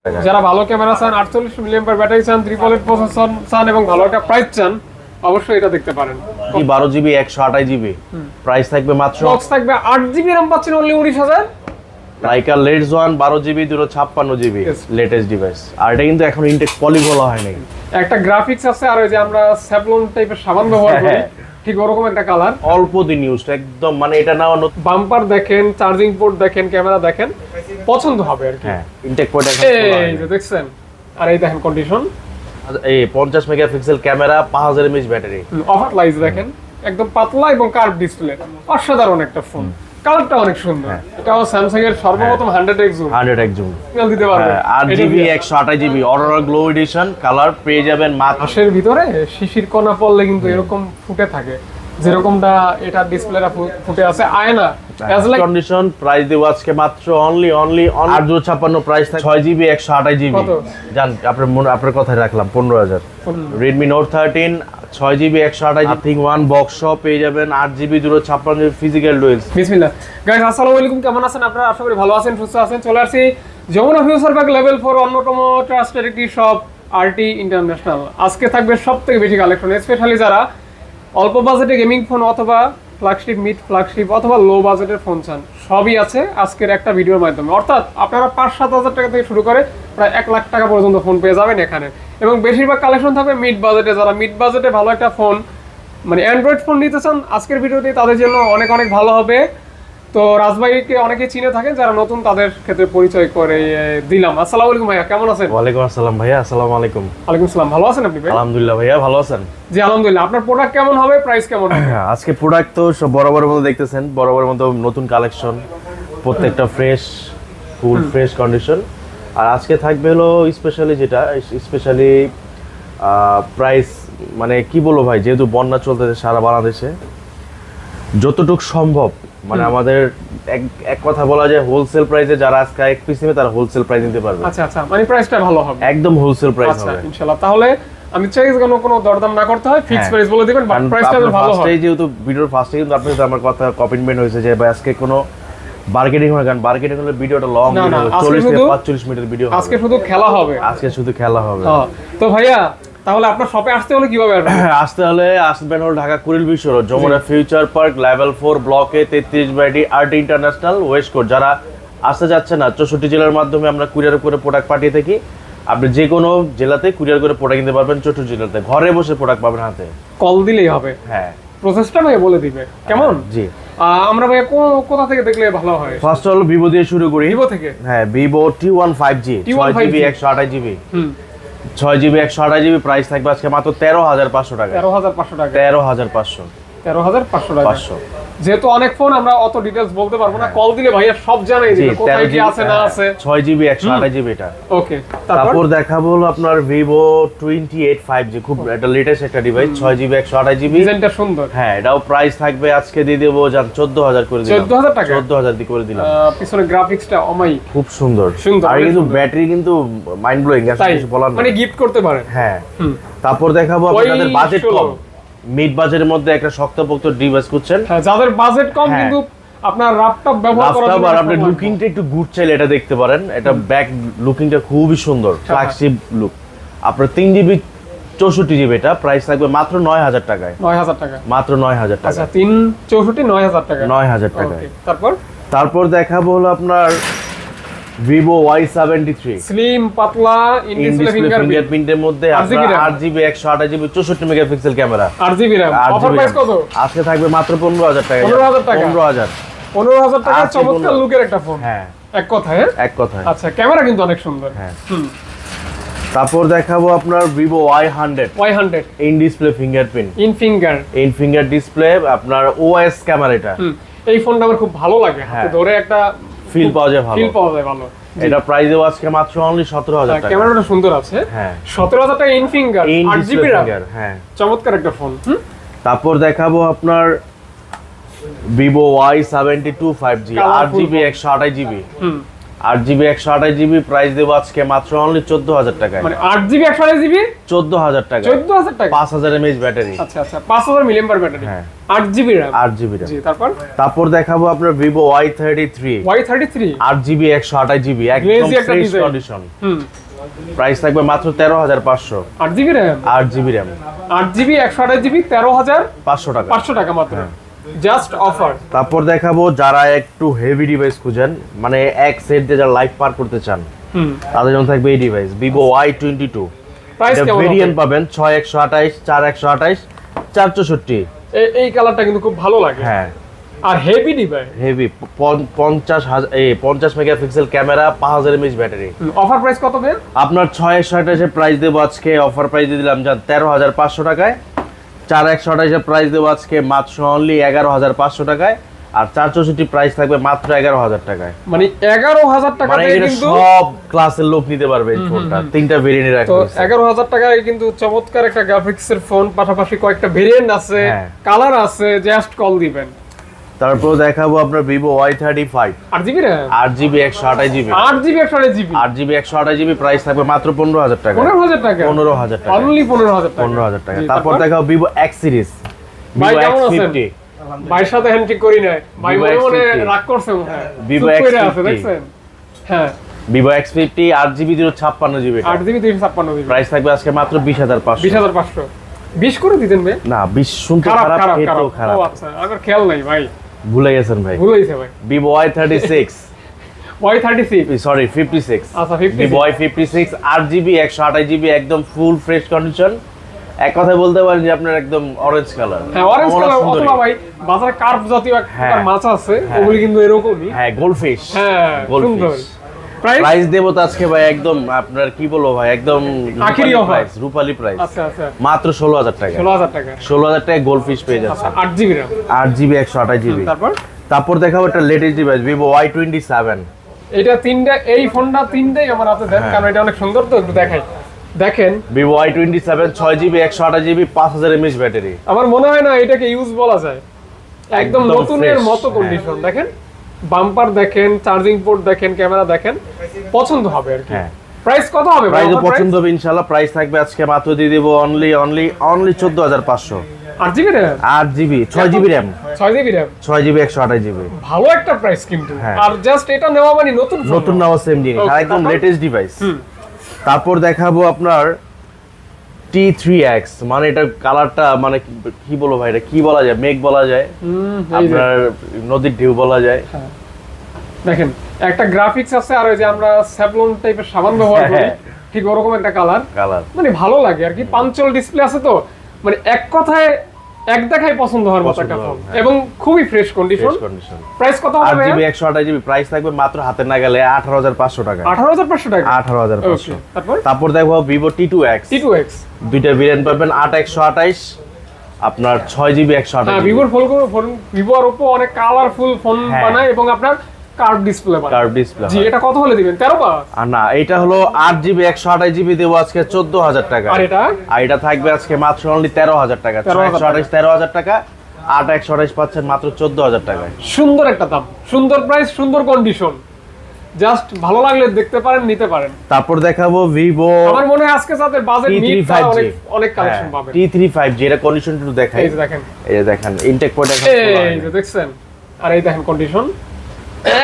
যারা ভালো ক্যামেরা চান, 48 মিলিঅ্যাম্পিয়ার ব্যাটারি চান, ট্রিপল এইট প্রসেসর চান এবং ভালো একটা প্রাইস চান, অবশ্যই এটা দেখতে পারেন। 12GB 128GB প্রাইস থাকবে মাত্র, বক্স থাকবে 8GB RAM পাচ্ছেন অনলি 19,000। লাইকা লেটস 12GB 256GB Yes. Latest device. আর এটা কিন্তু এখন ইনটেক পলি বলা হয় নাই, একটা গ্রাফিক্স আছে, আর ওই যে আমরা স্যাভলন টাইপের সাবান ব্যবহার করি, হ্যাঁ। ঠিক ওরকম একটা কালার। অল্প দিন ইউজ, একদম মানে এটা নাও নতুন। বাম্পার দেখেন, চার্জিং পোর্ট দেখেন, ক্যামেরা দেখেন, পছন্দ হবে আর কি। হ্যাঁ, ইনটেক পোর্ট এখন এই যে দেখছেন, আর এই দেখেন কন্ডিশন, এই 50 megapixel camera, 5000 mAh battery. Over lies দেখেন, একদম পাতলা এবং কার্ভ ডিসপ্লে, অসাধারণ একটা ফোন। কালারটা অনেক সুন্দর। এটাও স্যামসাং এর সর্বপ্রথম 100x জুম 100x জুম দিতে পারবে। 8GB 128GB Arora glow addition colour পেয়ে যাবেন মাত্র। মাসের ভিতরে শিশির কণা পড়লে কিন্তু এরকম ফুটে থাকে, যেরকমটা এটা ডিসপ্লেটা ফুটে আছে আয়না। As like কন্ডিশন প্রাইস দেব আজকে মাত্র অনলি 856 প্রাইস থাকে। 6GB 128GB কত? জান আপনার কথাই রাখলাম 15000। Redmi Note 13 6GB 128GB nothing one box সহ পেয়ে যাবেন 8GB 256GB ফিজিক্যাল ডুয়েলস। বিসমিল্লাহ গাইস, আসসালামু আলাইকুম, কেমন আছেন আপনারা? আশা করি ভালো আছেন, সুস্থ আছেন। চলে আসছি যমুনা ফিউচার পার্ক লেভেল 4 অন্যতম ট্রাস্টেড একটি শপ আরটি ইন্টারন্যাশনাল। আজকে থাকবে সবথেকে বেশি কালেকশন, স্পেশালি যারা অল্প বাজেটে গেমিং ফোন অথবা ফ্ল্যাগশিপ, মিড ফ্ল্যাগশিপ অথবা লো বাজেটের ফোন চান, সবই আছে আজকের একটা ভিডিওর মাধ্যমে। অর্থাৎ আপনারা 5-7 হাজার টাকা থেকে শুরু করে প্রায় 1 লাখ টাকা পর্যন্ত ফোন পেয়ে যাবেন এখানে, এবং বেশিরভাগ কালেকশন থাকবে মিড বাজেটে। যারা মিড বাজেটে ভালো একটা ফোন মানে অ্যান্ড্রয়েড ফোন নিতে চান, আজকের ভিডিওতে তাদের জন্য অনেক অনেক ভালো হবে। তো রাজভাইকে অনেকে চিনে থাকেন, যারা নতুন তাদের ক্ষেত্রে পরিচয় করে দিলাম। আসসালামু আলাইকুম ভাইয়া, কেমন আছেন? ওয়ালাইকুম আসসালাম ভাইয়া, আসসালামু আলাইকুম। ওয়ালাইকুম আসসালাম, ভালো আছেন আপনি ভাই? আলহামদুলিল্লাহ ভাইয়া, ভালো আছেন? জি আলহামদুলিল্লাহ। আপনার প্রোডাক্ট কেমন হবে, প্রাইস কেমন হবে? আজকে প্রোডাক্ট তো সব বরাবরের মতো দেখতেছেন, বরাবরের মতো নতুন কালেকশন, প্রত্যেকটা ফ্রেশ, ফুল ফ্রেশ কন্ডিশন। আর আজকে থাকবে হলো স্পেশালি যেটা স্পেশালি প্রাইস, মানে কি বলবো ভাই, যেহেতু বন্যা চলতেছে সারা বাংলাদেশে, যতটুকু সম্ভব মানে আমাদের এক কথা বলা যায় হোলসেল প্রাইসে যারা আজকে এক পিস নেবে তারা হোলসেল প্রাইস নিতে পারবে। আচ্ছা আচ্ছা, মানে প্রাইসটা ভালো হবে, একদম হোলসেল প্রাইস আচ্ছা হবে ইনশাআল্লাহ। তাহলে আমি চাই কোনো দরদাম না করতে হয়, ফিক্স হ্যাঁ। প্রাইস বলে দিবেন, বাট প্রাইসটা যেন ভালো হয়। যেহেতু ভিডিওর ফার্স্টে কিন্তু আপনার সাথে আমার কথা কমিটমেন্ট হয়েছে যে ভাই আজকে কোনো বার্গেনিং হয়, কারণ বার্গেনিং হলে ভিডিওটা লং না, না, হবে, আজকে 40 থেকে শুধু- 45 মিনিটের ভিডিও আজকে শুধু খেলা হবে, আজকে শুধু খেলা হবে। হ্যাঁ। তো ভাইয়া, তাহলে আপনার শপে আসতে হলে কিভাবে আসবেন? আসতে হলে আসবেন হলো Dhaka Kuril Bishwa road, Jamuna future park level 4 ব্লকে 33/D RT international West court. যারা আসতে যাচ্ছে না, 64 জেলার মাধ্যমে আমরা কুরিয়ার করে প্রোডাক্ট পাঠিয়ে থাকি। আপনি যে কোনো জেলাতে কুরিয়ার করে প্রোডাক্ট কিনতে পারবেন, 64 জেলাতে ঘরে বসে প্রোডাক্ট পাবেন হাতে। কল দিলেই হবে, হ্যাঁ প্রসেসটা ভাইয়া বলে দিবে কেমন? জি। আমরা ভাইয়া কোথা থেকে দেখলে ভালো হয়? ফার্স্ট হলো ভিভো দিয়ে শুরু করি। ভিভো থেকে? হ্যাঁ, Vivo T1 5G 6GB 128GB 6GB 128GB price থাকবে আজকে মাত্র 13,500 টাকা। 13,500 টাকা। 13,500 13,500 টাকা। 500। যেহেতু অনেক ফোন আমরা অত ডিটেইলস বলতে পারবো না, কল দিলে ভাইয়া সব জানাই দিবে কোথায় কি আছে না আছে। 6GB 128GB এটা। ওকে, তারপর দেখাবো হলো আপনার ভিভো 28 5G, খুব একটা লেটেস্ট একটা ডিভাইস, 6GB 128GB। ডিজাইনটা সুন্দর। হ্যাঁ, এটাও প্রাইস থাকবে আজকে দিয়ে দেবো জান 14,000 করে দিলাম। 14,000 টাকা? 14,000 দিয়ে করে দিলাম। পিছনে গ্রাফিক্সটা অমাইক, খুব সুন্দর। আর অনেক কিন্তু সুন্দর। ব্যাটারি কিন্তু মাইন্ড ব্লোয়িং, তাই কিছু বলার মানে নেই। গিফট করতে পারেন। হ্যাঁ। তারপর দেখাবো আপনাদের বাজেট 16 কম, মিড বাজেটের মধ্যে একটা শক্তপোক্ত ডিভাইস খুঁজছেন। হ্যাঁ, যাদের বাজেট কম হ্যাঁ। কিন্তু আপনার ল্যাপটপ ব্যবহার করার জন্য আপনি লুকিংটা একটু গুড চাইলে এটা দেখতে পারেন। এটা ব্যাক লুকিংটা খুবই সুন্দর, ফ্ল্যাগশিপ লুক। আপনার 3GB 64GB এটা প্রাইস থাকবে মাত্র 9,000 টাকায়। 9,000 টাকা? মাত্র 9,000 টাকা। আচ্ছা, 364 9,000 টাকা। 9,000 টাকায়। তারপর দেখাবো হলো আপনার ভিভো Y73 স্লিম পাতলা ইন ডিসপ্লে ফিঙ্গারপ্রিন্টের মধ্যে আপনার 8GB 128GB 64 megapixel camera, 8GB RAM। Offer price কত? আজকে থাকবে মাত্র 15,000 টাকা। 15,000 টাকা? 15,000 15,000 টাকা আজকে চমৎকার লুকের একটা ফোন। হ্যাঁ, এক কথায়। এক কথায়। আচ্ছা, ক্যামেরা কিন্তু অনেক সুন্দর। হ্যাঁ। তারপর দেখাবো আপনার Vivo Y100 Y100 in display fingerprint, in finger display আপনার OS ক্যামেরা এটা। এই ফোনটা আমার খুব ভালো লাগে, হাতে ধরে একটা ফিল পাওয়া যায় ভালো। ফিল পাওয়া যায় ভালো। এটা প্রাইসও আজকে মাত্র অনলি 17,000 টাকা। ক্যামেরাটা সুন্দর আছে। হ্যাঁ, 17,000 টাকা in finger, in 8GB display RAM। Finger. হ্যাঁ। চমৎকার একটা ফোন। তারপর দেখাবো আপনার Vivo Y72 5G Colorful 8GB 128GB 8GB 128GB price দেবো আজকে মাত্র অনলি 14000 টাকায়। মানে 8GB 128GB 14000 টাকা, 14000 টাকা, 5000 mAh ব্যাটারি। আচ্ছা আচ্ছা 5000 mAh ব্যাটারি, হ্যাঁ 8GB RAM, 8GB RAM। জি তারপর দেখাবো আপনার Vivo Y33 Y33 8GB 128GB একদম Crazy একটা ফ্রেশ design। কন্ডিশন। প্রাইস থাকবে মাত্র 13500। 8GB RAM, 8GB RAM 8GB 128GB 13500 টাকা। 500 টাকা মাত্র, জাস্ট অফার। তারপর দেখাবো যারা একটু হেভি ডিভাইস খুঁজেন, মানে এক সেট দিয়ে যারা লাইফ পার করতে চান, তাদের জন্য থাকবে এই ডিভাইস Vivo Y22। প্রাইস এটা কেমন ভেরিয়েন্ট পাবেন 6128 4128 464। এই কালারটা কিন্তু খুব ভালো লাগে, হ্যাঁ আর heavy device, heavy 50 megapixel camera 5000 mAh battery. Offer price কত দেন? আপনার 6128 এর প্রাইস দেবো আজকে, অফার প্রাইস দিয়ে দিলাম জান 13500 টাকায়। 4128 এর প্রাইস দেবো আজকে মাত্র অনলি 11500 টাকায়। আর 464 প্রাইস থাকবে মাত্র 11000 টাকায়। মানে 11000 টাকা মানে দিয়ে এটা কিন্তু সব ক্লাসের লোক নিতে পারবে এই ফোনটা, তিনটা ভেরিয়েন্টে রাখা তো হয়েছে। 11000 টাকায় কিন্তু চমৎকার একটা গ্রাফিক্সের ফোন, পাশাপাশি কয়েকটা ভেরিয়েন্ট আছে, হ্যাঁ। কালার আছে, জাস্ট কল দিবেন। তারপর দেখাবো আপনার Vivo Y35 8GB RAM, 8GB 128GB 8GB 128GB 8GB 128GB price থাকবে মাত্র 15000 টাকা। 15000 টাকা, 15000 টাকা, অনলি 15000 টাকা, 15000 টাকা। জি, তারপর দেখাবো Vivo X সিরিজ, ভাই Vivo কেমন আছেন? X50 ভাইয়ের সাথে হ্যান্ডশেক করি নাই, ভাই Vivo মনে X50 রাগ করছে মনে হয়, Vivo চুপ করে X50 আছে, দেখছেন? হ্যাঁ Vivo X50 8GB 256GB 8GB 256GB price থাকবে আজকে মাত্র 20500। 20500 20 করে দিতেন ভাই? না 20 শুনতে খারাপ খারাপ, খারাপ খেতেও খারাপ, খারাপ। ও আচ্ছা, আমার খেয়াল নাই ভাই, ভুলে গেছেন ভাই। ভুল হইছে ভাই। Vivo Y36 Y36 সরি 56 আচ্ছা 56 Vivo Y56 8GB 128GB একদম ফুল ফ্রেশ কন্ডিশন। এক কথায় বলতে পারেন যে আপনার একদম অরেঞ্জ কালার। হ্যাঁ অরেঞ্জ কালার, অথবা ভাই বাজারে কার্প জাতীয় একটা হ্যাঁ। মাছ আছে, ওগুলি কিন্তু এরকমই। হ্যাঁ গোল্ডফিশ। হ্যাঁ সুন্দর। প্রাইস প্রাইস দেবো তো আজকে ভাই একদম আপনার কি বলবো ভাই, একদম আখেরি offer। প্রাইস, রূপালী প্রাইস আচ্ছা আচ্ছা মাত্র 16000 টাকা। 16000 টাকা, 16000 টাকায় গোল্ডফিশ পেয়ে যাচ্ছে। 8GB RAM। 8GB 128GB। তারপর দেখাবো একটা লেটেস্ট ডিভাইস Vivo Y27। এটা তিনটা, এই ফোনটা তিনটাই আমার হাতে দেন, কারণ এটা অনেক সুন্দর, তো একটু দেখাই। দেখেন Vivo Y27 6GB 128GB 5000 mAh battery. আমার মনে হয় না এটাকে ইউজ বলা যায়, একদম একদম নতুনের fresh, মতো হ্যাঁ। কন্ডিশন। দেখেন বাম্পার দেখেন, চার্জিং পোর্ট দেখেন, ক্যামেরা দেখেন, পছন্দ হবে আর কি। হ্যাঁ প্রাইস কত হবে ভাই? প্রাইস পছন্দ হবে ইনশাআল্লাহ। প্রাইস থাকবে আজকে মাত্র দিয়ে দেব only 14500। 8GB RAM, 8GB 6GB RAM 6GB RAM, 6GB 128GB। ভালো একটা প্রাইস কিন্তু। হ্যাঁ। আর জাস্ট এটা নেওয়া মানে নতুন ফোন নতুন নাও সেম জিনিস, Okay, আর একদম তারপর? Latest device. তারপর দেখাবো আপনার T3X, মানে এটা কালারটা মানে কি বলবো ভাই, এটা কি বলা যায়, মেঘ বলা যায়, এই যে, আপনার নদীর ঢেউ বলা যায়। দেখেন একটা গ্রাফিক্স আছে, আর ওই যে আমরা স্যাভলন টাইপের সাবান ব্যবহার করি, হ্যাঁ। ঠিক ওরকম একটা কালার, মানে ভালো লাগে আর কি। পাঞ্চল ডিসপ্লে আছে, তো মানে এক কথায় এক দেখায় পছন্দ হওয়ার মতো একটা ফোন, হ্যাঁ। এবং খুবই ফ্রেশ কন্ডিশন। প্রাইস কত হবে? 8GB 128GB প্রাইস থাকবে মাত্র হাতে নাগালে 18500 টাকা। 18500 টাকা, 18500। তারপর তারপর দেখো Vivo T2X। T2X দুইটা ভেরিয়েন্ট পাবেন 8128 আপনার 6GB হ্যাঁ, 128GB। ভিভোর ফোন, ভিভো আর ওপো অনেক কালারফুল ফোন হ্যাঁ। বানায়, এবং আপনার কার্ভ ডিসপ্লে বানায়। Curve display. জি, এটা কত হলে দিবেন? 13 আর না, এটা হলো 8GB 128GB দেবো আজকে 14000 টাকা। আর এটা? আর এটা থাকবে আজকে মাত্র অনলি 13000 টাকা। 128 13000 টাকা, 8128 পাচ্ছেন মাত্র 14000 টাকায়। সুন্দর একটা দাম, সুন্দর প্রাইস, সুন্দর কন্ডিশন, জাস্ট ভালো লাগলে দেখতে পারেন, নিতে পারেন। তারপর দেখাবো Vivo আমার মনে হয় আজকে সাথে বাজেট মিটটা T35G। অনেক কালেকশন পাবেন। T35G এর কন্ডিশন একটু দেখাই। এই যে দেখেন, এই যে দেখেন ইনটেক পোর্ট এখন এই যে দেখছেন, আর এই দেখেন কন্ডিশন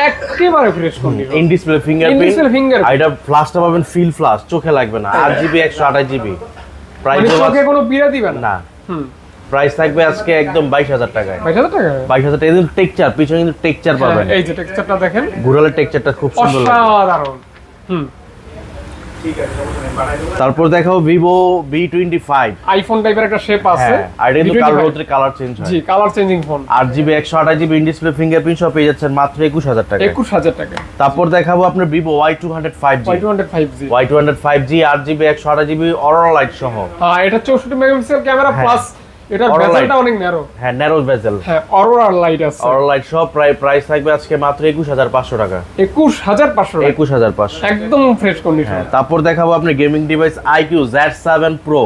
একেবারে fresh condition. In display fingerprint. In-display fingerprint। আর এটা ফ্লাশটা পাবেন ফিল ফ্লাশ, চোখে লাগবে না। 8GB 128GB প্রাইস মানে চোখে কোনো পীড়া দিবেন না। না। প্রাইস থাকবে আজকে একদম 22000 টাকায়। 22000 টাকা? 22000 টাকা। কিন্তু টেক্সচার, পিছনে কিন্তু টেক্সচার পাবেন। এই যে টেক্সচারটা দেখেন, ঘুরালে টেক্সচারটা খুব সুন্দর লাগে। অসাধারণ। তারপর দেখাবো Vivo V25। আইফোন টাইপের একটা শেপ আছে। হ্যাঁ, আর এটা কিন্তু কালার চেঞ্জ হয়। জি, colour changing phone. 8GB 128GB in display fingerprint সব পেয়ে যাচ্ছেন মাত্র 21000 টাকা। 21000 টাকা। তারপর দেখাবো আপনার Vivo Y205G। Y205G। Y205G 8GB 128GB Arora light সহ। হ্যাঁ, এটা 64 মেগাপিক্সেল ক্যামেরা, হ্যাঁ। প্লাস এটার Aurora বেজেলটা light। অনেক ন্যারো। হ্যাঁ, ন্যারো বেজেল। হ্যাঁ, অরোরা লাইট আছে। অরোরা লাইট সহ প্রাইস থাকবে আজকে মাত্র 21500 টাকা। 21500 টাকা, 21500। একদম ফ্রেশ কন্ডিশন। হ্যাঁ, তারপর দেখাবো আপনার gaming device IQ Z7 Pro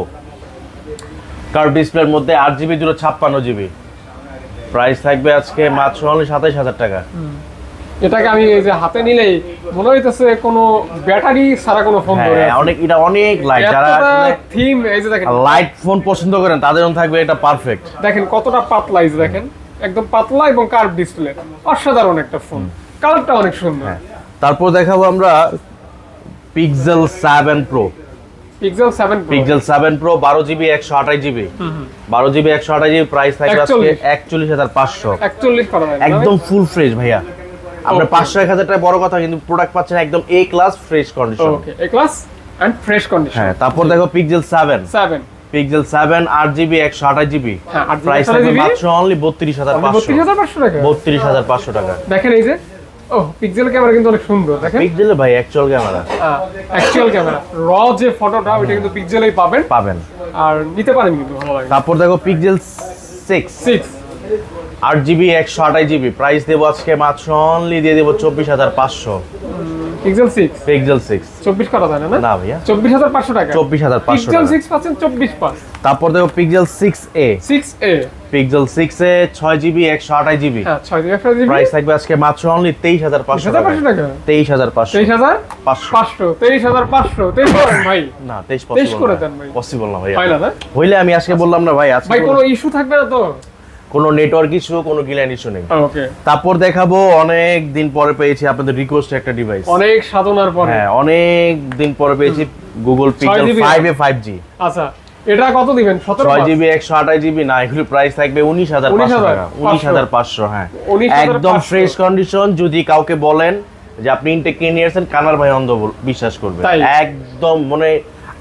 curve ডিসপ্লের মধ্যে 8GB 256GB প্রাইস থাকবে আজকে মাত্র অনলি 27000 টাকা। এটাকে আমি এই যে হাতে নিলেই মনে হইতেছে কোনো ব্যাটারি ছাড়া কোনো ফোন ধরে হ্যাঁ, অনেক এটা অনেক লাইট, যারা আসলে থিম এই যে দেখেন লাইট ফোন পছন্দ করেন তাদের জন্য থাকবে এটা পারফেক্ট। দেখেন কতটা পাতলা, এই যে দেখেন একদম পাতলা এবং কার্ভ ডিসপ্লে, অসাধারণ একটা ফোন, কালারটা অনেক সুন্দর। তারপর দেখাবো আমরা pixel 7 pro. Pixel 7 pro, pixel 7 pro 12GB 128GB, 12GB 128GB, price থাকবে আজকে 41,500। 41 করা যায় একদম ফুল ফ্রেশ ভাইয়া, আপনার 500-1000 টাকা বড় কথা, কিন্তু প্রোডাক্ট পাচ্ছেন একদম A class fresh condition. Okay, A class and fresh condition. হ্যাঁ, তারপর দেখো পিক্সেল 7 পিক্সেল 7 8GB 128GB, হ্যাঁ, 8GB প্রাইস থাকবে মাত্র অনলি 32,500 টাকা। 32,500 টাকা। দেখেন এই যে পিক্সেল ক্যামেরা কিন্তু অনেক সুন্দর, দেখেন পিক্সেলে ভাই অ্যাকচুয়াল ক্যামেরা, অ্যাকচুয়াল ক্যামেরা র যে ফটোটা ওটা কিন্তু পিক্সেলেই পাবেন আর নিতে পারেন কিন্তু ভালো লাগে। তারপর দেখো পিক্সেল 6 8GB 128GB, প্রাইস দেবো আজকে মাত্র অনলি দিয়ে দেবো 24,500। পিক্সেল 6 পিক্সেল 6 24 করা যায় না না ভাইয়া, 24,500 টাকা। 24,500 পিক্সেল টাকা। 6 পাচ্ছেন 24,500। তারপর দেখো pixel 6a 6a, pixel 6a 6GB 128GB, হ্যাঁ 6GB, প্রাইস থাকবে আজকে মাত্র অনলি 23,500 টাকা। 23,500 23,500 23,500 করেন ভাই। না 23 করে দেন ভাই। পসিবল না ভাই, হয় না না হইলে আমি আজকে বললাম না ভাই, আজকে ভাই, কোনো ইস্যু থাকবে না তো? কোনো নেটওয়ার্ক ইস্যু, কোনো গ্ল্যান্ড ইস্যু নেই। ওকে, তারপর দেখাবো অনেক দিন পরে পেয়েছি আপনাদের রিকোয়েস্ট একটা ডিভাইস, অনেক সাধনার পরে। হ্যাঁ অনেক দিন পরে পেয়েছি গুগল পিক্সেল 5a 5G। আচ্ছা, এটা কত দিবেন? 6GB 128GB না, এগুলো প্রাইস থাকবে 19,500 টাকা। 19,500, হ্যাঁ 19,500 একদম ফ্রেশ কন্ডিশন। যদি কাউকে বলেন যে আপনি ইনটেক কিনে নিয়ে আসেন, কানার ভাই অন্ধ বিশ্বাস করবে, তাই? একদম মানে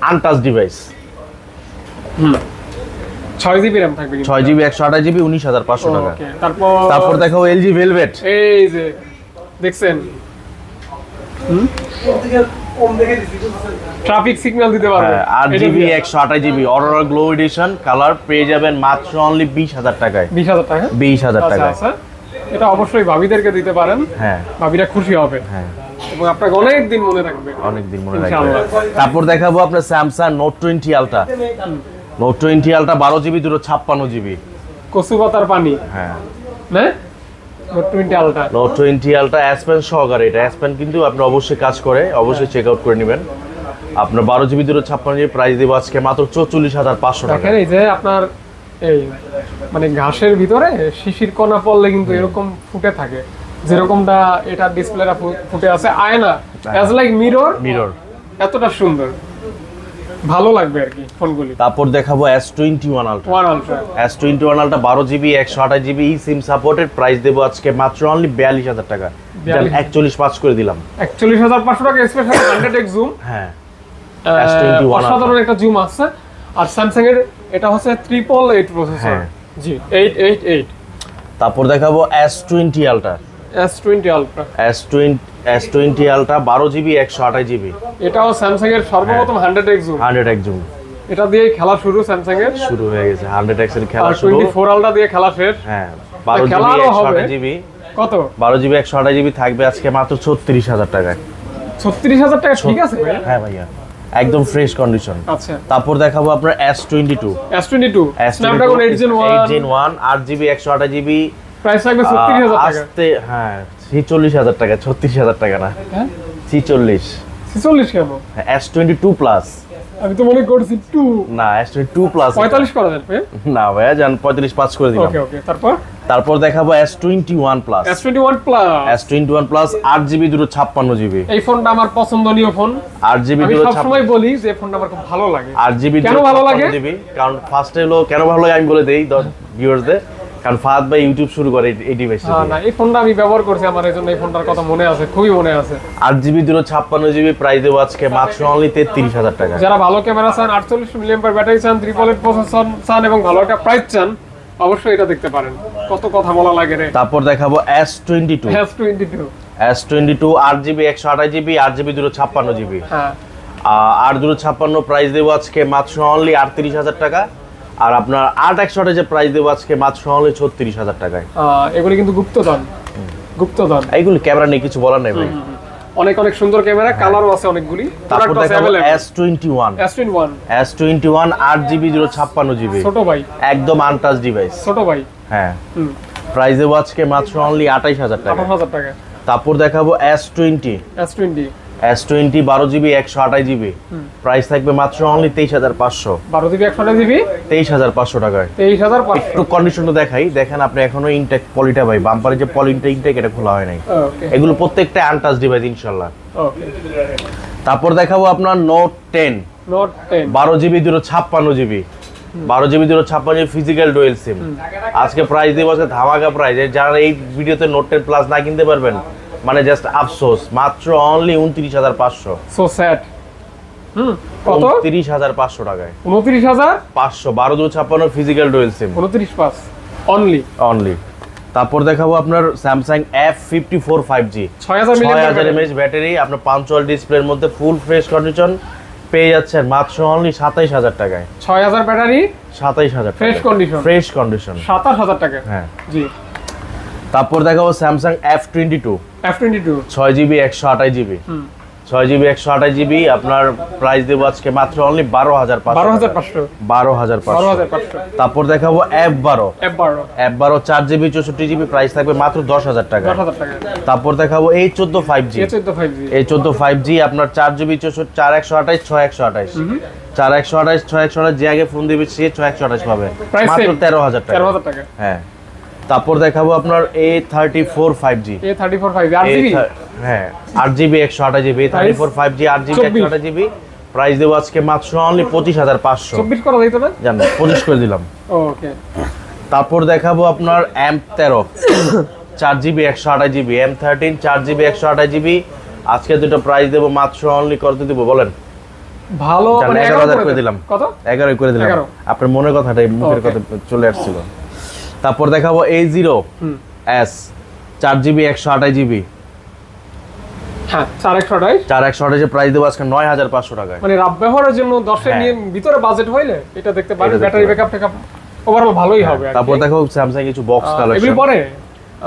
আনটাচ ডিভাইস। 6GB RAM থাকবে কিন্তু। 6GB 128GB 19,500 টাকা। ওকে, তারপর দেখো LG ভেলভেট, এই যে দেখছেন ট্রাফিক সিগন্যাল দিতে পারবে। 8GB 128GB Arora glow addition colour পেয়ে যাবেন মাত্র অনলি 20,000 টাকায়। 20,000 টাকা? 20,000 আচ্ছা টাকায়। আচ্ছা, এটা অবশ্যই ভাবিদেরকে দিতে পারেন, হ্যাঁ ভাবিরা খুশি হবে হ্যাঁ, এবং আপনাকে অনেক দিন মনে রাখবে। অনেকদিন মনে রাখবে। ইনশাআল্লাহ। তারপর দেখাবো আপনার Samsung note 20 ultra. Note 20 ultra 12GB 256GB, কচু পাতার পানি, হ্যাঁ না? Note 20 ultra, note 20 ultra S pen সহকারে, এটা এস পেন কিন্তু আপনি অবশ্যই কাজ করে, অবশ্যই চেক আউট করে নেবেন। আপনার 12GB 256GB, প্রাইস দেবো আজকে মাত্র 44,500 টাকা। দেখেন এই যে আপনার এই মানে ঘাসের ভিতরে শিশির কণা পড়লে কিন্তু এরকম ফুটে থাকে, যেরকমটা এটা ডিসপ্লেটা ফুটে আছে, আয়না অ্যাজ লাইক মিরর, এতটা সুন্দর, ভালো লাগবে আর কি ফোনগুলি। তারপর দেখাবো S21 ultra. S21 ultra 12GB 128GB SIM supported, price দেবো আজকে মাত্র অনলি 42,000 টাকা। 41,500 করে দিলাম। 41,500 টাকা, স্পেশাল 100x জুম, হ্যাঁ S21 অসাধারণ একটা জুম আছে। আর স্যামসাং এর এটা হচ্ছে 888 প্রসেসর, জি 888। তারপর দেখাবো S20 ultra. S20 ultra, S20 ultra 12GB 128GB, এটাও স্যামসাং এর সর্বপ্রথম 100x জুম। 100x জুম, এটা দিয়ে খেলা শুরু স্যামসাং এর, শুরু হয়ে গেছে 100x এর খেলা আর শুরু। 24 আলট্রা দিয়ে খেলা শেষ। হ্যাঁ 12GB খেলারও হবে। 128GB, কত? 12GB 128GB থাকবে আজকে মাত্র 36,000 টাকায়। 36,000 টাকা, ঠিক আছে ভাই? হ্যাঁ ভাইয়া, একদম ফ্রেশ কন্ডিশন। আচ্ছা, তারপর দেখাবো আপনার S22 Snapdragon 8 Gen 1, 8GB 128GB, price থাকবে 36,000 টাকা। আস্তে হ্যাঁ 46,000 টাকা, 36,000 টাকা না, হ্যাঁ 46। 46 কেন? S22 প্লাস, আমি তো মনে করছি 2। না S22 প্লাস 45 করা যাবে? না ভাইয়া, জান 45,500 করে দিলাম। ওকে ওকে, তারপর দেখাবো S21 plus. S21 plus, S21 plus 8GB 256GB, এই ফোনটা আমার পছন্দনীয় ফোন। 8GB আমি সব সময় বলি যে ফোনটা আমার খুব ভালো লাগে। 8GB কেন ভালো লাগে? কারণ ফার্স্টে হলো কেন ভালো লাগে আমি বলে দেই ভিউয়ারদের, কারণ ফাহাদ ভাই ইউটিউব শুরু করে এই ডিভাইসটা। না এই ফোনটা আমি ব্যবহার করছি, আমার এজন্য এই ফোনটার কথা মনে আছে, খুবই মনে আছে। 8GB 256GB, প্রাইস দেবো আজকে মাত্র অনলি 33,000 টাকা। যারা ভালো ক্যামেরা চান, 48 মিলিঅ্যাম্পিয়ার ব্যাটারি চান, 888 প্রসেসর চান এবং ভালো একটা প্রাইস চান, অবশ্যই এটা দেখতে পারেন। কত কথা বলা লাগে রে। তারপর দেখাবো S22 S22 8GB 128GB, 8GB 256GB, হ্যাঁ 8 প্রাইস দেবো আজকে মাত্র অনলি 38,000 টাকা। আর আপনার 8 প্রাইস দেবো আজকে মাত্র অনলি 36,000 টাকায়। এগুলি কিন্তু গুপ্তধন। এইগুলি ক্যামেরা নিয়ে কিছু বলার নেই ভাই, অনেক অনেক সুন্দর ক্যামেরা, কালারও আছে অনেকগুলি। তারপর দেখাবো S21 8GB 256GB, ছোট ভাই, একদম আনটাচ ডিভাইস, ছোট ভাই, হ্যাঁ প্রাইস দেবো আজকে মাত্র অনলি 28,000 টাকা। 28,000 টাকা। তারপর দেখাবো S20 S20 S20 12GB 128GB price থাকবে মাত্র অনলি 23500 12GB 128GB 23500 টাকায়। 23500। একটু কন্ডিশনটা দেখাই, দেখেন আপনি এখনো ইনটেক পলিটা ভাই, বাম্পারে যে পলিটা ইনটেক এটা খোলা হয় নাই। ওকে এগুলো প্রত্যেকটা আনটাচ ডিভাইস ইনশাআল্লাহ। ওকে। তারপর দেখাবো আপনার Note 10 Note 10 12GB 256GB 12GB 256GB physical dual SIM. আজকে প্রাইস দিব আজকে ধামাকা প্রাইস। যারা এই ভিডিওতে নোট 10 প্লাস না কিনতে পারবেন মানে জাস্ট আফসোস, মাত্র অনলি 29500। So sad. কত? 29500 টাকায় 29500 12/256 ফিজিক্যাল ডুয়েল সিম 29 অনলি। অনলি। তারপর দেখাবো আপনার Samsung F54 5G 6000 mAh battery, আপনার পাঞ্চুয়াল ডিসপ্লের মধ্যে ফুল ফ্রেশ কন্ডিশন পেয়ে যাচ্ছেন মাত্র অনলি 27000 টাকায়। 6000 battery 27000 fresh condition, fresh condition 27000 টাকা। হ্যাঁ। জি। তারপর দেখাবো Samsung F22 F22 6GB 128GB 6GB 128GB আপনার প্রাইস দেবো আজকে মাত্র অনলি 12500 12500। তারপর দেখাবো F12 F12 4GB 64GB price থাকবে মাত্র 10000 টাকা। 10000 টাকা। তারপর দেখাবো A14 5G A14 5G আপনার 4GB 4128 6128 4128 6128 যে আগে ফোন দিবে সে 6128 পাবে মাত্র 13000 টাকা। 13000 টাকা। হ্যাঁ। তারপর দেখাবো আপনার A34 5G A34 5G 8GB। হ্যাঁ 8GB 128GB A34 5G 8GB 128GB price দেবো আজকে মাত্র অনলি 25500। 24 করা যাইতো না? জানেন 25 করে দিলাম। ওকে। তারপর দেখাবো আপনার M13 4GB 128GB M13 4GB 128GB আজকে দুটো প্রাইস দেবো মাত্র অনলি কত দিব বলেন? ভালো মানে 11000 করে দিলাম। কত? 11 করে দিলাম। আপনার মনের কথাটাই মুখের কথা চলে আসছিল। তারপর দেখাবো A0s 4GB 128GB হ্যাঁ 4128 এর প্রাইস দেবো আজকে 9500 টাকায়। মানে রাব ব্যবহারের জন্য 10 এর নিয়ে ভিতরে বাজেট হইলে এটা দেখতে পারেন। ব্যাটারি ব্যাকআপ টেকআপ ওভারঅল ভালোই হবে। তারপর দেখো স্যামসাং কিছু বক্স এগুলি কালেকশন। পরে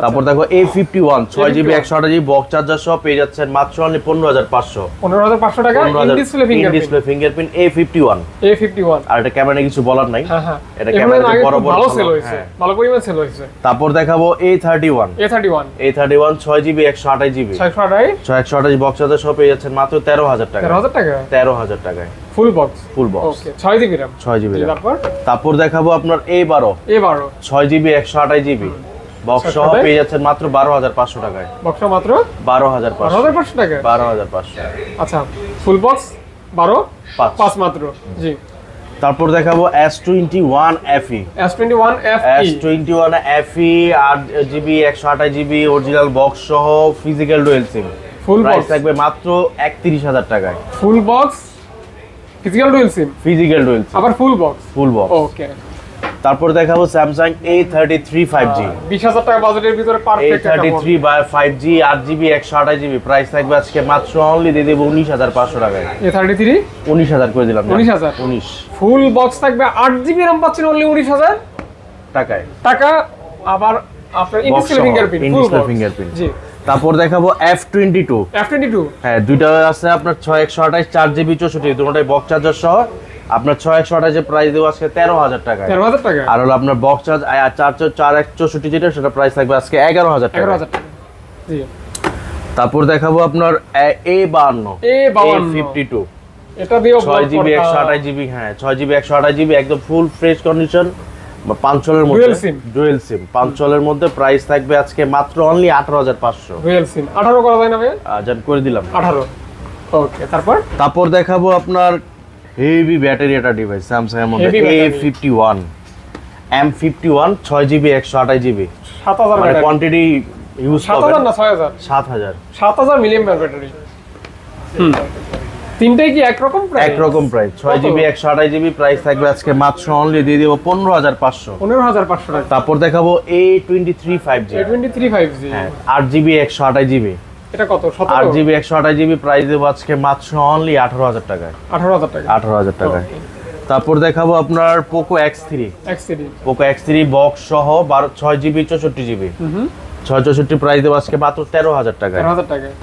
তারপর দেখো A51 6GB 128GB box charger সহ পেয়ে যাচ্ছেন মাত্র অনলি 15500 টাকা। ইন ডিসপ্লে ফিঙ্গারপ্রিন্ট A51 আর এটা ক্যামেরা কিছু বলার নাই। হ্যাঁ হ্যাঁ এটা ক্যামেরা বড় বড় ভালো সেল হইছে, ভালো পরিমাণ সেল হইছে। তারপর দেখাবো A31 6GB 128GB 128 box charger সহ পেয়ে যাচ্ছেন মাত্র 13000 টাকা। 13000 টাকায় ফুল বক্স। ওকে 6GB RAM 6GB তারপর দেখাবো আপনার A12 6GB 128GB বক্স সহ পেয়ে যাচ্ছেন মাত্র 12500 টাকায়। বক্স মাত্র 12500 টাকা। 12500। আচ্ছা ফুল বক্স 5 মাত্র। জি। তারপর দেখাবো S21 FE S21 FE 8GB 128GB original box সহ ফিজিক্যাল ডুয়েল সিম ফুল প্রাইস বক্স থাকবে মাত্র 31000 টাকায়। ফুল বক্স ফিজিক্যাল ডুয়েল সিম আবার ফুল বক্স। ওকে। তারপর দেখাবো স্যামসাং A33 5G 20000 টাকা বাজেটের ভিতরে পারফেক্ট একটা A33 5G 8GB 128GB price থাকবে আজকে মাত্র অনলি দিয়ে দেব 19500 টাকায়। A33 19000 করে দিলাম। 19 ফুল বক্স থাকবে 8GB RAM পাচ্ছেন অনলি 19000 টাকায়। আবার আপনার ইন ডিসপ্লে ফিঙ্গারপ্রিন্ট। জি। তারপর দেখাবো F22 হ্যাঁ দুইটা আছে আপনার 6128 4GB 64 দুটোটাই বক্স চার্জার সহ আপনার 6128 এর প্রাইস দেব আজকে 13000 টাকা। আর হলো আপনার বক্স চার্জ 4164 যেটা সেটা প্রাইস থাকবে আজকে 11000 টাকা। জি। তারপর দেখাবো আপনার A52 A52 এটা দিও 6GB 128GB হ্যাঁ 6GB 128GB একদম ফুল ফ্রেশ কন্ডিশন পাঞ্চলের মধ্যে ডুয়েল সিম পাঞ্চলের মধ্যে প্রাইস থাকবে আজকে মাত্র অনলি 18500। ডুয়েল সিম 18 করা যায় না ভাই? জান করে দিলাম 18। ওকে। তারপর দেখাবো আপনার হেভি ব্যাটারি একটা ডিভাইস স্যামসাং এর মধ্যে A51 M51 6GB 128GB 7000 মানে কোয়ান্টিটি ইউজ করবেন 7000 না 6000 7000 মিলিঅ্যাম্পিয়ার ব্যাটারি। তিনটাই কি একরকম প্রাইস 6GB 128GB প্রাইস থাকবে আজকে মাত্র অনলি দিয়ে দেব 15500 টাকা। তারপর দেখাবো A23 5G হ্যাঁ 8GB 128GB এটা কত? 8GB 128GB প্রাইস দেব আজকে মাত্র অনলি 18000 টাকায়। 18000 টাকায়। তারপর দেখাবো আপনার Poco X3 বক্স সহ 6GB 64GB 664 প্রাইস দেব আজকে মাত্র 13000 টাকায়।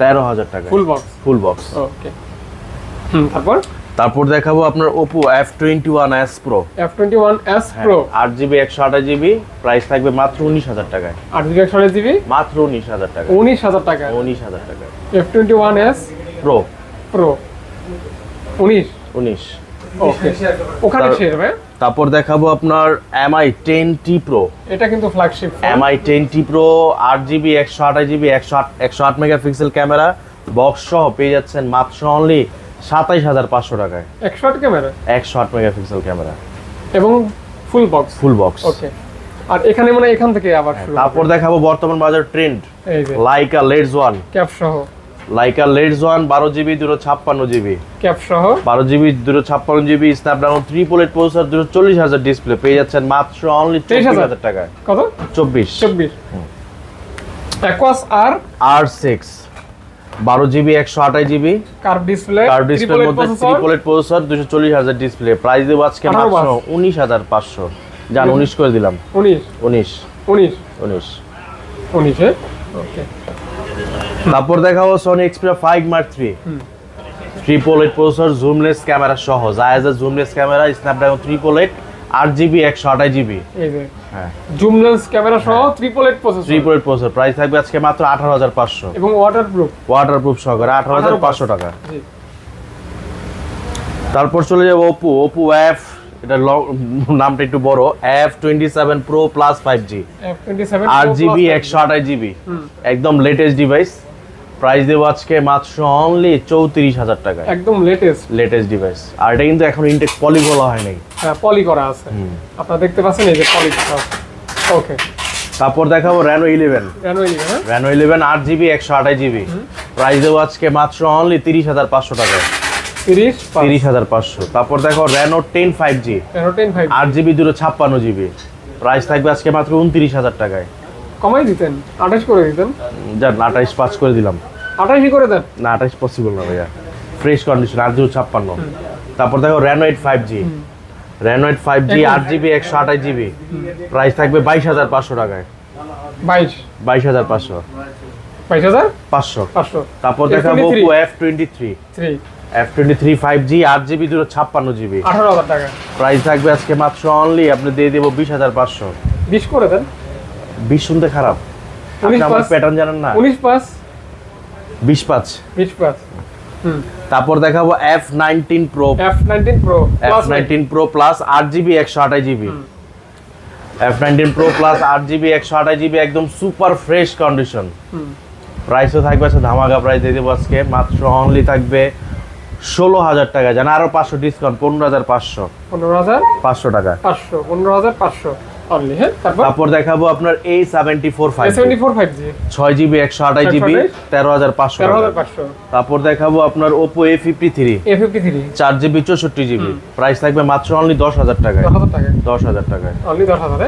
13000 টাকা ফুল বক্স। ওকে। তারপর দেখাবো আপনার Oppo F21s Pro। F21s Pro 8GB 128GB, price থাকবে মাত্র 19,000 টাকায়। 8GB 128GB মাত্র 19,000 টাকা। 19,000 টাকা। 19,000 টাকা। F21s Pro 19 ওকে, ওখানে শেয়ার ভাই। তারপর দেখাবো আপনার Mi 10T Pro। এটা কিন্তু flagship Mi 10T Pro 8GB 128GB 108 megapixel camera box সহ পেয়ে যাচ্ছেন মাত্র অনলি 27,500 টাকায়। 108 ক্যামেরা, 108 মেগাপিক্সেল ক্যামেরা এবং ফুল বক্স। Full box. ওকে, আর এখানে মানে এখান থেকে আবার শুরু। তারপর দেখাবো বর্তমান বাজার ট্রেন্ড এই যে Leica Leds 1। ক্যাপ সহ Leica Leds 1 12GB 256GB, cap সহ 12GB 256GB, Snapdragon 388 processor, 240,000 display পেয়ে যাচ্ছেন মাত্র অনলি 24,000 টাকায়। কত? 24। Aquas R6 12GB 128GB, curve display, curve ডিসপ্লের মধ্যে 388 প্রসেসর, 240,000 ডিসপ্লে। প্রাইস দেব আজকে মাত্র 19,500। জান 19 করে দিলাম। 19 ওকে। তারপর দেখাবো Sony Xperia 5 Mark III 388 processor, জুমলেস camera সহ, জায়াজের জুমলেস ক্যামেরা, স্ন্যাপড্রাগন 388 8GB 128GB। এই যে হ্যাঁ, জুমলেস ক্যামেরা সহ 388 প্রসেসর, 388 প্রসেসর। প্রাইস থাকবে আজকে মাত্র 18,500 এবং ওয়াটারপ্রুফ সহকারে 18,500 টাকা। তারপর চলে যাব Oppo F, এটা নামটা একটু বড়, F27 Pro Plus 5G F27 8GB 128GB, একদম লেটেস্ট ডিভাইস। প্রাইস দেব আজকে মাত্র অনলি 34,000 টাকা। একদম লেটেস্ট ডিভাইস। আর এটা কিন্তু এখন ইনটেক পলি বলা হয় নাই। হ্যাঁ, পলি করা আছে, আপনারা দেখতে পাচ্ছেন এই যে পলি করা আছে। ওকে, তারপর দেখাবো Reno 11 Reno 11 8GB 128GB, price দেব আজকে মাত্র অনলি 30,500 টাকা। 30,500। তারপর দেখো Reno 10 5G 8GB 256GB, price থাকবে আজকে মাত্র 29,000 টাকায়। কমাই দিতেন, 28 করে দিতেন। যান 28.5 করে দিলাম। 28 করে দেন। না, 28 পসিবল না ভাইয়া, ফ্রেশ কন্ডিশন 8/256। তারপর দেখো Reno 8 5G 8GB 128GB, price থাকবে 22,500 টাকায়। 22,500। তারপর দেখাবো Oppo F23 5G 8GB 256GB, 18,000 টাকা। প্রাইস থাকবে আজকে মাত্র অনলি আপনি দিয়ে দেব 20,500। 20 করে দেন। 20 শুনতে খারাপ, আপনি আমার প্যাটার্ন জানেন না। 19/5 20/5। তারপর দেখাবো F19 Pro Plus 8GB 128GB, F19 Pro Plus 8GB 128GB, একদম সুপার ফ্রেশ কন্ডিশন। প্রাইসও থাকবে আচ্ছা ধামাকা প্রাইস দিয়ে দেবো আজকে মাত্র অনলি থাকবে 16,000 টাকা। জান আরো 500 ডিসকাউন্ট, 15,500 টাকা। 15,500 অনলি। হ্যাঁ, তারপর দেখাবো আপনার A74 5G 6GB 128GB 13,500। তারপর দেখাবো আপনার Oppo A53 4GB 64GB, price থাকবে মাত্র অনলি 10,000 টাকায়। 10,000 টাকায় অনলি 10,000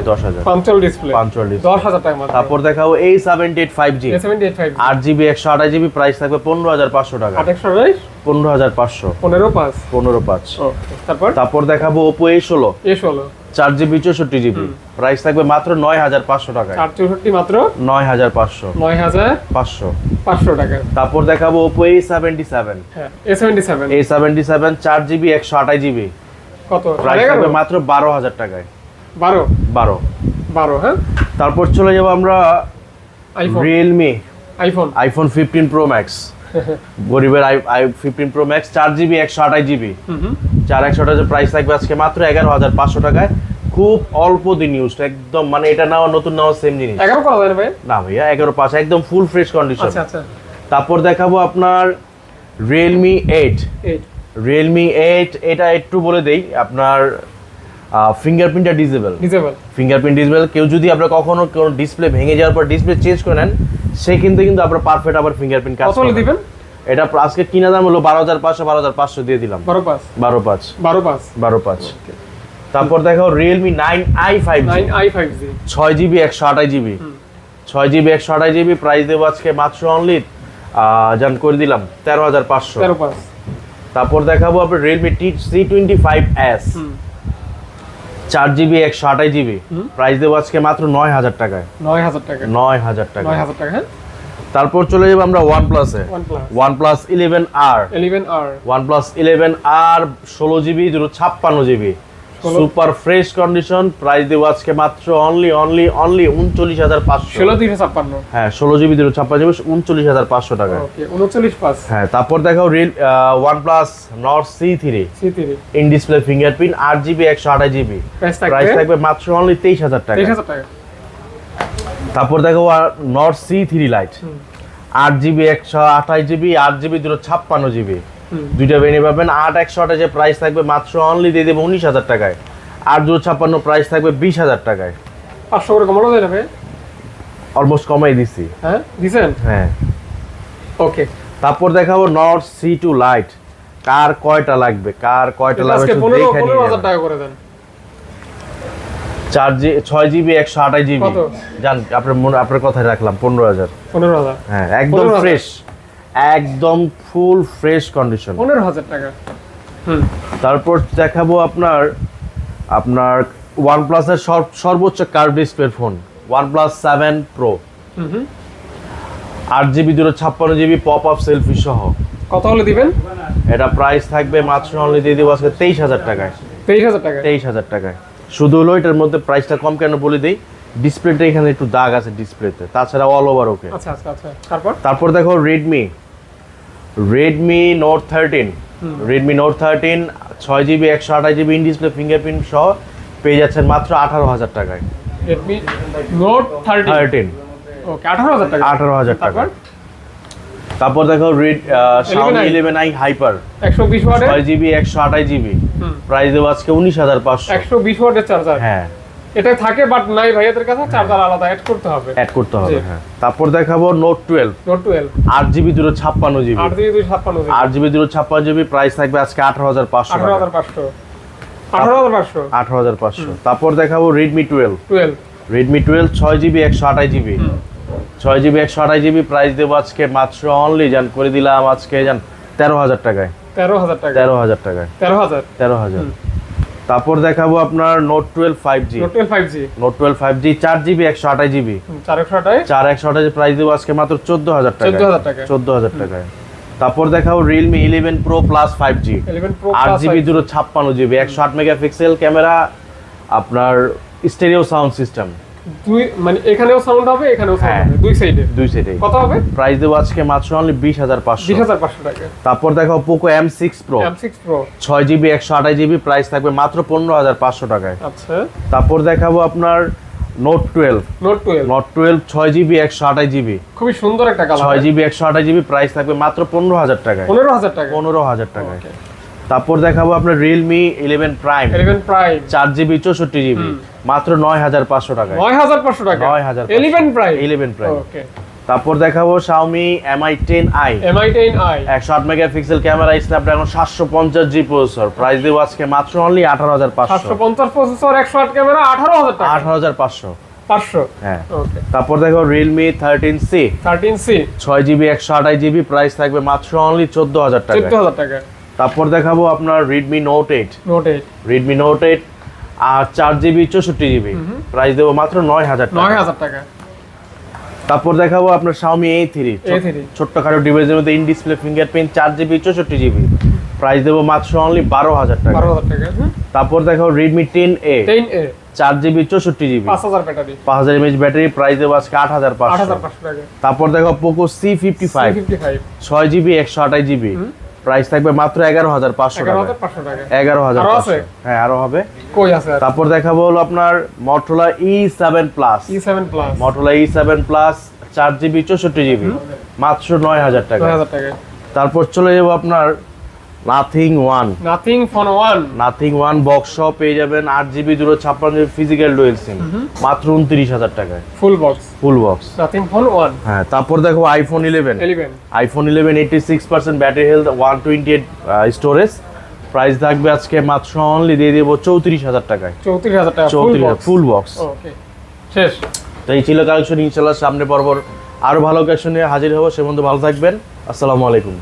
পাঞ্চুয়াল ডিসপ্লে 10,000 টাকা। তারপর দেখাবো A78 5G 8GB 128GB, price থাকবে 15,500 টাকা। 15,500। 15,500। তারপর দেখাবো Oppo A16 4GB 64GB, price থাকবে মাত্র 9,500 টাকা। 64 মাত্র 9,500 টাকা। তারপর দেখাবো Oppo A77 A77 4GB 128GB, কত? প্রাইস থাকবে মাত্র 12,000 টাকায়। 12। হ্যাঁ, তারপর চলে যাব আমরা Realme iPhone 15 Pro Max গরিবের i15 Pro Max 4GB 128GB 4128, price থাকবে আজকে মাত্র 11,500 টাকায়। খুব অল্প দিন ইউজ, একদম মানে এটা নাও নতুন নাও সেম জিনিস। 11 করা যায় না ভাই? না ভাইয়া 11,500 একদম ফুল ফ্রেশ কন্ডিশন। আচ্ছা। তারপর দেখাবো আপনার Realme 8 এটা একটু বলে দেই আপনার ফিঙ্গারপ্রিন্টটা ডিসেবল। ফিঙ্গারপ্রিন্ট ডিসেবল, কেউ যদি আপনার কখনো কোনো ডিসপ্লে ভেঙে যাওয়ার পর ডিসপ্লে চেঞ্জ করে নেন, সেই কিন্তু আপনার পারফেক্ট আবার ফিঙ্গারপ্রিন্ট কাজ করে দিবেন। এটা আজকে কিনা দাম হলো 12,500 দিয়ে দিলাম। 12,500। তারপর দেখো Realme 9i 5G 6GB 128GB, price দেবো আজকে মাত্র অনলি জান করে দিলাম 13,500। তারপর দেখাবো আপনার Realme C25s 4GB 128GB, price দেবো আজকে মাত্র 9,000 টাকায়। 9,000 টাকা। তারপর চলে যাবো আমরা OnePlus-এ। OnePlus 11R 11R OnePlus 11R 16GB 256GB super fresh condition, price দেবো আজকে মাত্র অনলি 39,500। 16,256 হ্যাঁ 16GB 256GB 39,500 টাকা। ওকে 39,500। হ্যাঁ তারপর দেখাও OnePlus Nord C3 in display fingerprint 8GB 128GB price থাকবে মাত্র অনলি 23,000 টাকা। 23,000 টাকা। তারপর দেখো Nord C3 Lite 8GB 128GB 8GB 256GB দুইটা ভেরিয়েন্ট পাবেন। 8 128 প্রাইস থাকবে মাত্র অনলি দিয়ে দেবো 19,000 টাকায়। 8 256 প্রাইস থাকবে 20,000 টাকায়। 500 করে কমানো যায় না ভাই? অলমোস্ট কমাই দিছি। হ্যাঁ দিছেন? হ্যাঁ ওকে। তারপর দেখাবো Nord C2 Lite কার কয়টা লাগবে আজকে 15,000 টাকা করে দেন। 6GB 128GB জান আপনার কথাই রাখলাম 15,000। হ্যাঁ একদম ফ্রেশ, একদম ফুল ফ্রেশ কন্ডিশন 15,000 টাকা। তারপর দেখাবো আপনার OnePlus এর সর্বোচ্চ curve display phone OnePlus 7 Pro 8GB 256GB pop up selfie সহ। কত হলে দিবেন? এটা প্রাইস থাকবে মাত্র অনলি দিয়ে দিব আজকে 23,000 টাকায়। 23,000 টাকায়। শুধু হলো এটার মধ্যে প্রাইসটা কম কেন বলে দেই, ডিসপ্লেটা এখানে একটু দাগ আছে ডিসপ্লেতে, তাছাড়া অল ওভার ওকে। আচ্ছা। তারপর দেখো Redmi Note 13 6GB 128GB in display fingerprint সহ পেয়ে যাচ্ছেন মাত্র 18,000 টাকায়। Redmi Note 13 ওকে 18,000 টাকা। 18,000 টাকা। তারপর দেখো Xiaomi 11i Hyper 120 ওয়াটের 6GB 128GB প্রাইস দেব আজকে 19,500। 120 ওয়াটের চার্জার। হ্যাঁ এটা থাকে বাট নাই ভাইয়াদের কাছে, চার্জার আলাদা অ্যাড করতে হবে। হ্যাঁ। তারপর দেখাবো Note 12 8GB 256GB 8GB 256GB price থাকবে আজকে 18,500। 18,500। তারপর দেখাবো Redmi 12 6GB 128GB 6GB 128GB price দেবো আজকে মাত্র অনলি জান করে দিলাম আজকে জান 13,000 টাকায়। 13,000 টাকায়। 13,000। তারপর দেখাবো আপনার Note 12 5G 4GB 128GB 4 price দেবো আজকে মাত্র 14,000 টাকায়। তারপর দেখাবো Realme 11 Pro Plus 5G 8GB 256GB 108 megapixel camera, আপনার স্টেরিও সাউন্ড সিস্টেম, মানে এখানেও সাউন্ড হবে এখানেও সাউন্ড হবে, দুই সাইডে। কত হবে? প্রাইস দেবো আজকে মাত্র অনলি 20,500 টাকা। তারপর দেখো Poco M6 Pro 6GB 128GB price থাকবে মাত্র 15,500 টাকায়। আচ্ছা। তারপর দেখাবো আপনার Note 12 6GB 128GB খুবই সুন্দর একটা কালার। 6GB 128GB প্রাইস থাকবে মাত্র 15,000 টাকায়। 15,000 টাকায়। তারপর দেখাবো আপনার Realme 11 Prime 4GB 64GB মাত্র 9,500 টাকায়। 9,500 টাকা 11 Prime। ওকে। তারপর দেখাবো Xiaomi Mi 10i 108 megapixel camera, Snapdragon 750G processor, price দেব আজকে মাত্র অনলি 18,500। 750 প্রসেসর 108 ক্যামেরা 18,000 টাকা। 18,500। হ্যাঁ। ওকে। তারপর দেখো Realme 13C 6GB 128GB price থাকবে মাত্র অনলি 14,000 টাকা। তারপর দেখাবো আপনার Redmi Note 8 আর 4GB 64GB প্রাইস দেবো মাত্র 9,000 টাকা। তারপর দেখাবো আপনার Xiaomi A3 ছোট্টখাটো ডিভাইসের মধ্যে in display fingerprint 4GB 64GB price দেবো মাত্র অনলি 12,000 টাকা। তারপর দেখাবো Redmi 10A 4GB 64GB 5,000 mAh battery, price দেবো আজকে 8,500 টাকা। তারপর দেখো Poco C55 6GB 128GB price থাকবে মাত্র 11,500 টাকা। 11,500। হ্যাঁ আরো হবে। তারপর দেখাবো হলো আপনার Motorola E7 Plus 4GB 64GB মাত্র 9,000 টাকা। তারপর চলে যাবো আপনার Nothing One বক্স সহ পেয়ে যাবেন 8GB 256GB physical dual SIM মাত্র 29,000 টাকায়। Full box Nothing Phone 1। হ্যাঁ। তারপর দেখো iPhone 11 86% battery health 128 storage, price থাকবে আজকে মাত্র অনলি দিয়ে দেব 34,000 টাকায়। 34,000 ফুল বক্স। ওকে শেষ। তো এই ছিল কালেকশন, ইনশাআল্লাহ সামনে পরপর আরো ভালো কালেকশন নিয়ে হাজির হবো, সে পর্যন্ত ভালো থাকবেন। আসসালামু আলাইকুম।